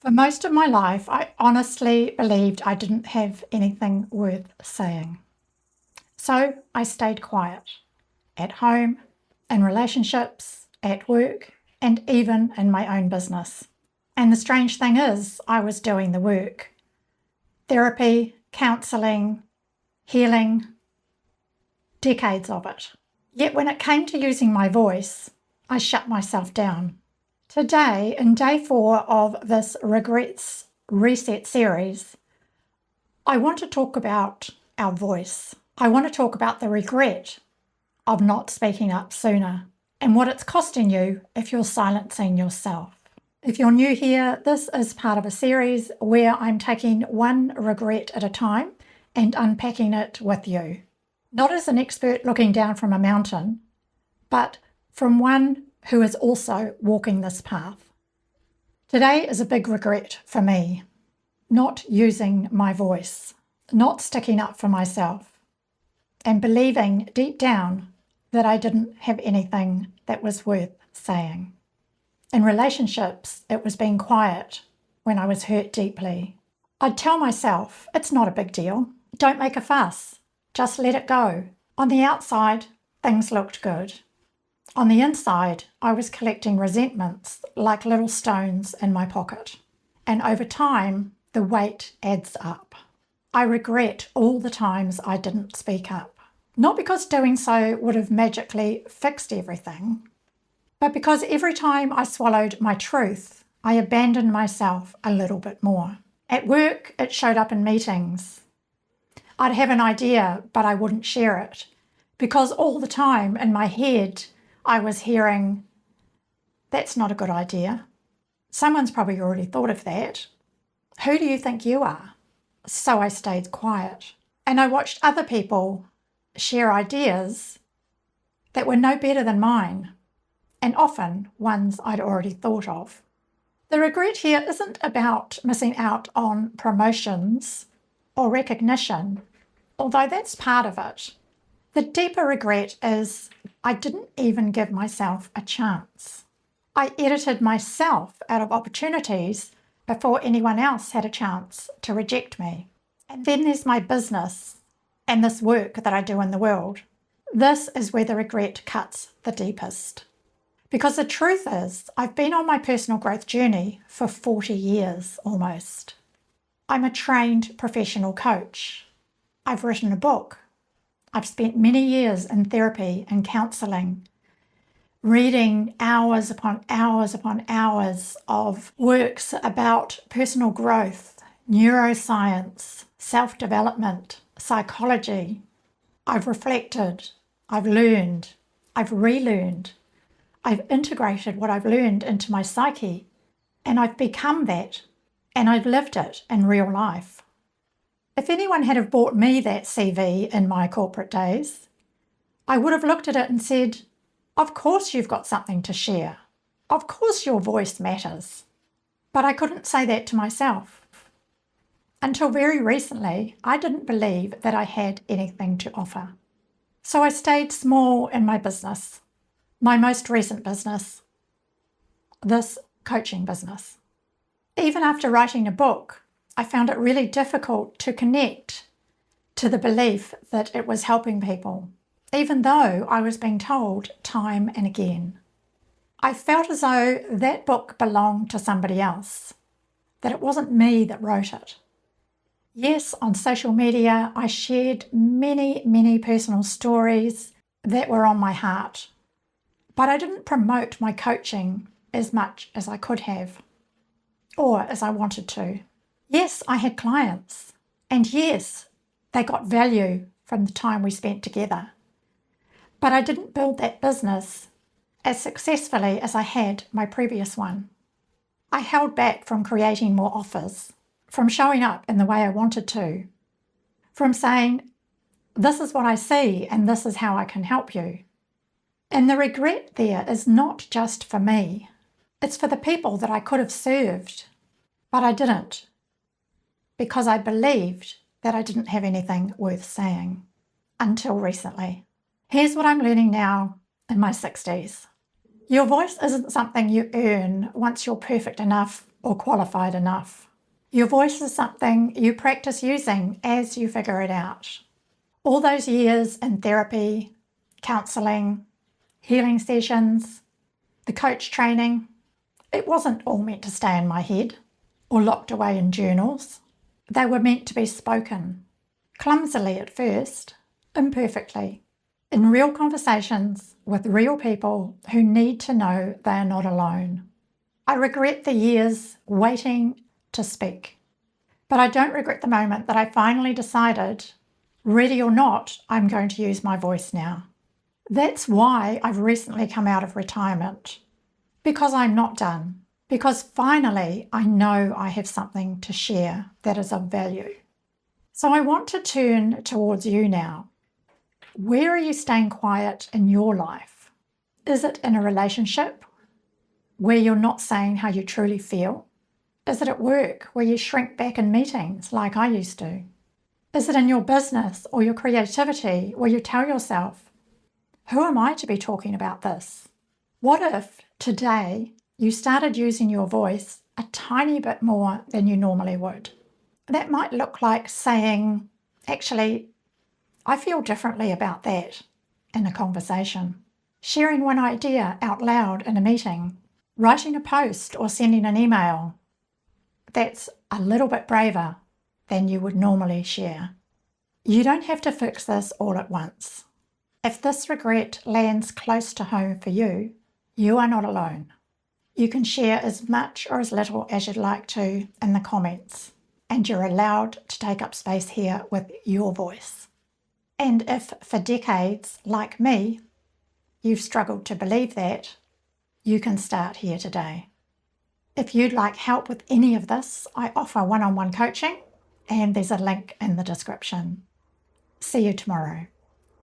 For most of my life, I honestly believed I didn't have anything worth saying. So I stayed quiet at home, in relationships, at work, and even in my own business. And the strange thing is, I was doing the work. Therapy, counselling, healing, decades of it. Yet when it came to using my voice, I shut myself down. Today, in day 4 of this Regrets Reset series, I want to talk about our voice. I want to talk about the regret of not speaking up sooner and what it's costing you if you're silencing yourself. If you're new here, this is part of a series where I'm taking one regret at a time and unpacking it with you. Not as an expert looking down from a mountain, but from one who is also walking this path. Today is a big regret for me. Not using my voice, not sticking up for myself, and believing deep down that I didn't have anything that was worth saying. In relationships, it was being quiet when I was hurt deeply. I'd tell myself, it's not a big deal. Don't make a fuss. Just let it go. On the outside, things looked good. On the inside, I was collecting resentments like little stones in my pocket. And over time, the weight adds up. I regret all the times I didn't speak up. Not because doing so would have magically fixed everything, but because every time I swallowed my truth, I abandoned myself a little bit more. At work, it showed up in meetings. I'd have an idea, but I wouldn't share it, because all the time in my head, I was hearing, that's not a good idea. Someone's probably already thought of that. Who do you think you are? So I stayed quiet. And I watched other people share ideas that were no better than mine, and often ones I'd already thought of. The regret here isn't about missing out on promotions or recognition, although that's part of it. The deeper regret is I didn't even give myself a chance. I edited myself out of opportunities before anyone else had a chance to reject me. And then there's my business and this work that I do in the world. This is where the regret cuts the deepest. Because the truth is, I've been on my personal growth journey for 40 years almost. I'm a trained professional coach. I've written a book. I've spent many years in therapy and counselling, reading hours upon hours upon hours of works about personal growth, neuroscience, self-development, psychology. I've reflected, I've learned, I've relearned, I've integrated what I've learned into my psyche, and I've become that, and I've lived it in real life. If anyone had have bought me that CV in my corporate days, I would have looked at it and said, of course you've got something to share. Of course your voice matters. But I couldn't say that to myself. Until very recently, I didn't believe that I had anything to offer. So I stayed small in my business, my most recent business, this coaching business. Even after writing a book, I found it really difficult to connect to the belief that it was helping people, even though I was being told time and again. I felt as though that book belonged to somebody else, that it wasn't me that wrote it. Yes, on social media, I shared many personal stories that were on my heart, but I didn't promote my coaching as much as I could have, or as I wanted to. Yes, I had clients, and yes, they got value from the time we spent together. But I didn't build that business as successfully as I had my previous one. I held back from creating more offers, from showing up in the way I wanted to, from saying, this is what I see and this is how I can help you. And the regret there is not just for me. It's for the people that I could have served, but I didn't, because I believed that I didn't have anything worth saying until recently. Here's what I'm learning now in my 60s. Your voice isn't something you earn once you're perfect enough or qualified enough. Your voice is something you practice using as you figure it out. All those years in therapy, counselling, healing sessions, the coach training, it wasn't all meant to stay in my head or locked away in journals. They were meant to be spoken, clumsily at first, imperfectly, in real conversations with real people who need to know they are not alone. I regret the years waiting to speak, but I don't regret the moment that I finally decided, ready or not, I'm going to use my voice now. That's why I've recently come out of retirement, because I'm not done, because finally I know I have something to share that is of value. So I want to turn towards you now. Where are you staying quiet in your life? Is it in a relationship where you're not saying how you truly feel? Is it at work where you shrink back in meetings like I used to? Is it in your business or your creativity where you tell yourself, who am I to be talking about this? What if today you started using your voice a tiny bit more than you normally would? That might look like saying, actually, I feel differently about that in a conversation. Sharing one idea out loud in a meeting. Writing a post or sending an email. That's a little bit braver than you would normally share. You don't have to fix this all at once. If this regret lands close to home for you, you are not alone. You can share as much or as little as you'd like to in the comments, and you're allowed to take up space here with your voice. And if for decades, like me, you've struggled to believe that, you can start here today. If you'd like help with any of this, I offer one-on-one coaching, and there's a link in the description. See you tomorrow.